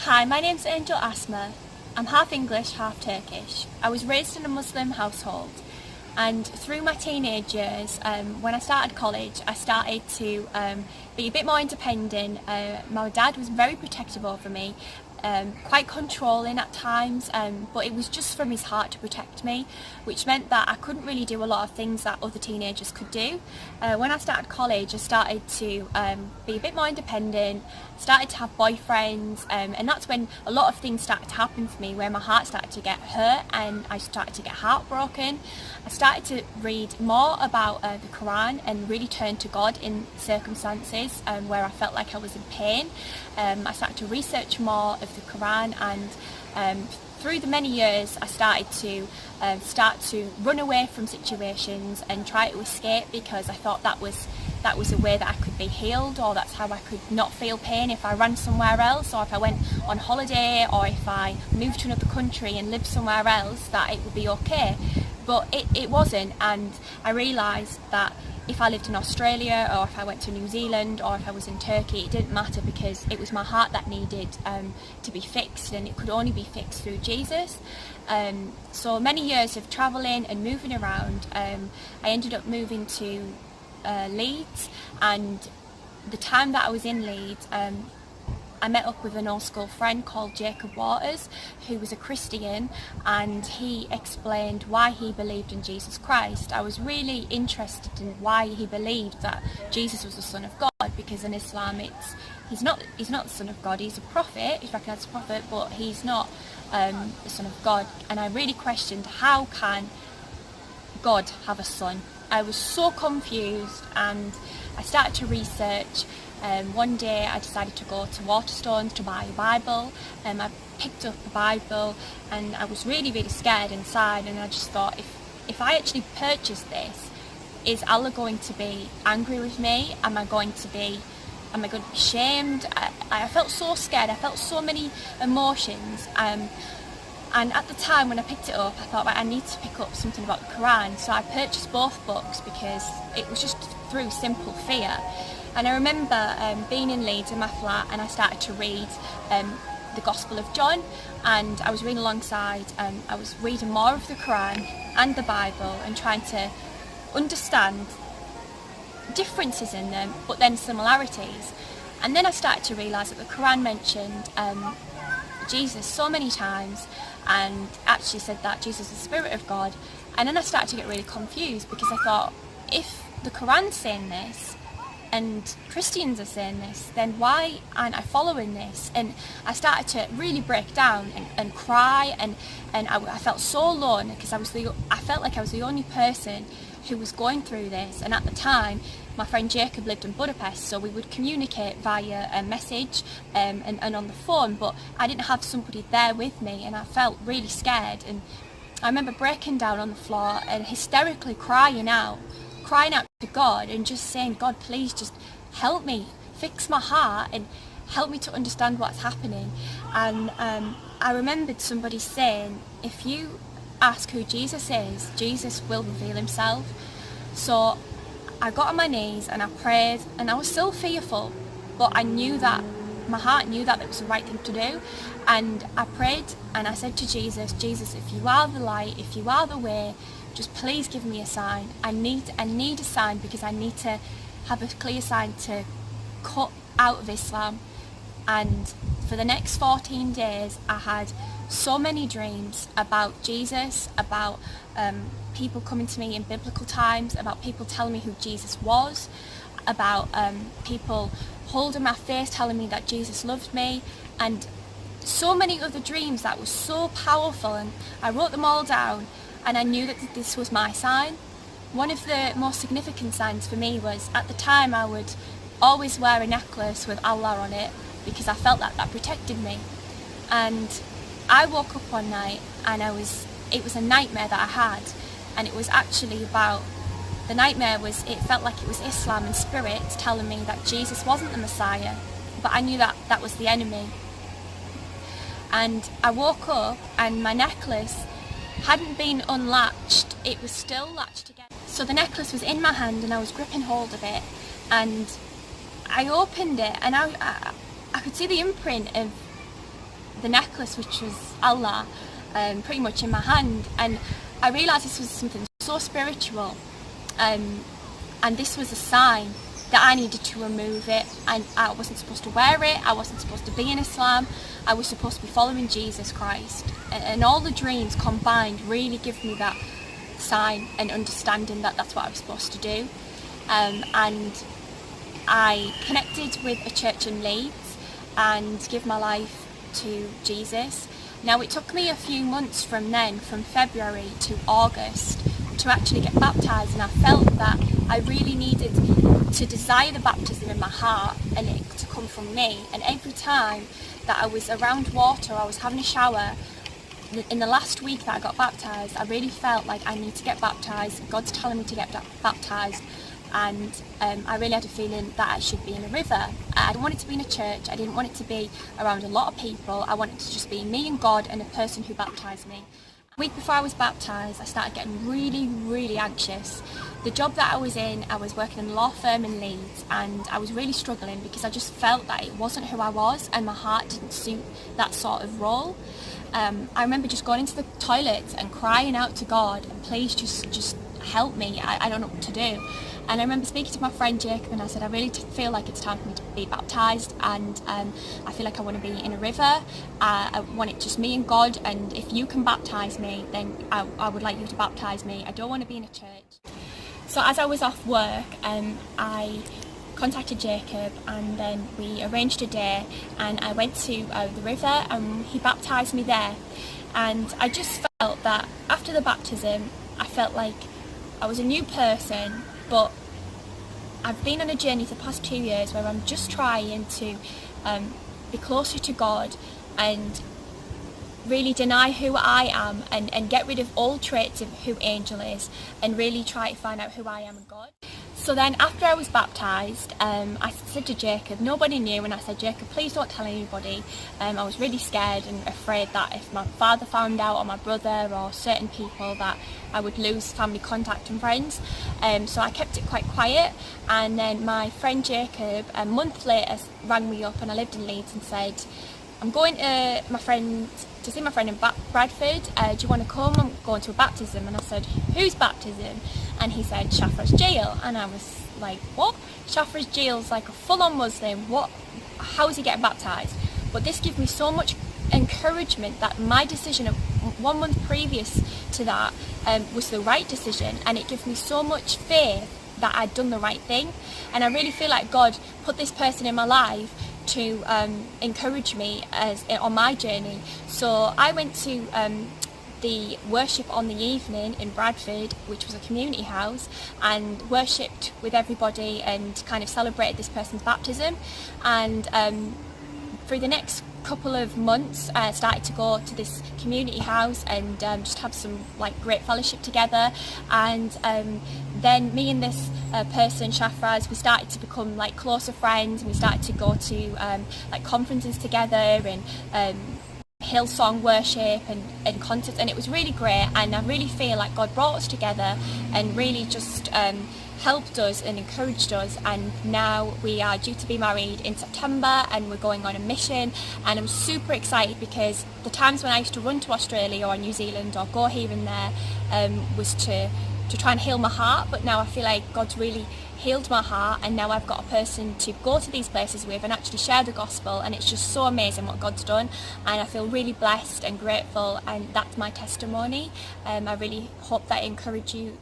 Hi, my name's Angel Asma. I'm half English, half Turkish. I was raised in a Muslim household, and through my teenage years, when I started college, I started to be a bit more independent. My dad was very protective over me, quite controlling at times, but it was just from his heart to protect me, which meant that I couldn't really do a lot of things that other teenagers could do. When I started college, I started to be a bit more independent, started to have boyfriends, and that's when a lot of things started to happen for me, where my heart started to get hurt and I started to get heartbroken. I started to read more about the Quran and really turn to God in circumstances where I felt like I was in pain. I started to research more of the Quran, and through the many years I started to run away from situations and try to escape, because I thought that was a way that I could be healed, or that's how I could not feel pain if I ran somewhere else, or if I went on holiday, or if I moved to another country and lived somewhere else, that it would be okay. But it wasn't, and I realised that if I lived in Australia, or if I went to New Zealand, or if I was in Turkey, it didn't matter, because it was my heart that needed to be fixed, and it could only be fixed through Jesus. So many years of travelling and moving around, I ended up moving to Leeds, and the time that I was in Leeds, I met up with an old school friend called Jacob Waters, who was a Christian, and he explained why he believed in Jesus Christ. I was really interested in why he believed that Jesus was the Son of God, because in Islam he's not the Son of God. He's a prophet, he's recognised as a prophet, but he's not the Son of God. And I really questioned, how can God have a son? I was so confused, and I started to research. One day I decided to go to Waterstones to buy a Bible. I picked up a Bible, and I was really, really scared inside, and I just thought, if I actually purchase this, is Allah going to be angry with me? Am I going to be shamed? I felt so scared. I felt so many emotions. And at the time when I picked it up, I thought, right, I need to pick up something about the Quran. So I purchased both books because it was just through simple fear. And I remember being in Leeds in my flat, and I started to read the Gospel of John, and I was reading alongside, I was reading more of the Quran and the Bible and trying to understand differences in them, but then similarities. And then I started to realise that the Quran mentioned Jesus so many times, and actually said that Jesus is the Spirit of God. And then I started to get really confused, because I thought, if the Quran's saying this and Christians are saying this, then why aren't I following this? And I started to really break down and cry, and I felt so alone, because I felt like I was the only person who was going through this. And at the time, my friend Jacob lived in Budapest, so we would communicate via a message and on the phone, but I didn't have somebody there with me, and I felt really scared. And I remember breaking down on the floor and hysterically crying out to God, and just saying, God, please just help me, fix my heart and help me to understand what's happening. And I remembered somebody saying, if you ask who Jesus is, Jesus will reveal himself. So I got on my knees and I prayed, and I was still fearful, but I knew that my heart knew that it was the right thing to do. And I prayed, and I said to Jesus, if you are the light, if you are the way, just please give me a sign. I need a sign, because I need to have a clear sign to cut out of Islam. And for the next 14 days, I had so many dreams about Jesus, about people coming to me in biblical times, about people telling me who Jesus was, about people holding my face telling me that Jesus loved me, and so many other dreams that were so powerful. And I wrote them all down, and I knew that this was my sign. One of the most significant signs for me was, at the time, I would always wear a necklace with Allah on it, because I felt that protected me. And I woke up one night, and it was a nightmare that I had, and it was actually about, the nightmare was, it felt like it was Islam and spirits telling me that Jesus wasn't the Messiah, but I knew that was the enemy. And I woke up, and my necklace hadn't been unlatched, it was still latched together. So the necklace was in my hand, and I was gripping hold of it, and I opened it, and I could see the imprint of the necklace, which was Allah, pretty much in my hand, and I realised this was something so spiritual, and this was a sign that I needed to remove it, and I wasn't supposed to wear it, I wasn't supposed to be in Islam, I was supposed to be following Jesus Christ, and all the dreams combined really give me that sign and understanding that that's what I was supposed to do. And I connected with a church in Leeds and give my life to Jesus. Now it took me a few months from then, from February to August, to actually get baptised, and I felt that I really needed to desire the baptism in my heart and it to come from me. And every time that I was around water, I was having a shower, in the last week that I got baptised, I really felt like I need to get baptised, God's telling me to get baptised, and I really had a feeling that I should be in a river. I didn't want it to be in a church, I didn't want it to be around a lot of people, I wanted to just be me and God and a person who baptised me. A week before I was baptised, I started getting really anxious. The job that I was in, I was working in a law firm in Leeds, and I was really struggling because I just felt that it wasn't who I was and my heart didn't suit that sort of role. I remember just going into the toilets and crying out to God, and please just help me, I don't know what to do. And I remember speaking to my friend Jacob, and I said, I really feel like it's time for me to be baptised, and I feel like I want to be in a river. I want it just me and God, and if you can baptise me, then I would like you to baptise me. I don't want to be in a church. So as I was off work, I contacted Jacob, and then we arranged a day, and I went to the river, and he baptised me there. And I just felt that after the baptism, I felt like I was a new person, but I've been on a journey for the past 2 years where I'm just trying to be closer to God and really deny who I am, and get rid of all traits of who Angel is, and really try to find out who I am in God. So then after I was baptised, I said to Jacob, nobody knew, and I said, Jacob, please don't tell anybody. I was really scared and afraid that if my father found out, or my brother, or certain people, that I would lose family contact and friends. So I kept it quite quiet, and then my friend Jacob, a month later, rang me up, and I lived in Leeds, and said, I'm going to see my friend in Bradford, do you want to come? I'm going to a baptism. And I said, whose baptism? And he said, Shafra's Jail. And I was like, what? Shafra's Jail's like a full-on Muslim, what? How is he getting baptised? But this gave me so much encouragement that my decision of 1 month previous to that was the right decision, and it gave me so much faith that I'd done the right thing. And I really feel like God put this person in my life to encourage me on my journey. So I went to the worship on the evening in Bradford, which was a community house, and worshipped with everybody and kind of celebrated this person's baptism. And for the next couple of months, I started to go to this community house and just have some like great fellowship together. And then me and this person, Shafraz, we started to become like closer friends, and we started to go to like conferences together, and Hillsong worship and concerts, and it was really great. And I really feel like God brought us together and really just helped us and encouraged us, and now we are due to be married in September, and we're going on a mission. And I'm super excited because the times when I used to run to Australia or New Zealand or go here and there was to try and heal my heart, but now I feel like God's really healed my heart, and now I've got a person to go to these places with and actually share the gospel, and it's just so amazing what God's done, and I feel really blessed and grateful, and that's my testimony. I really hope that I encourage you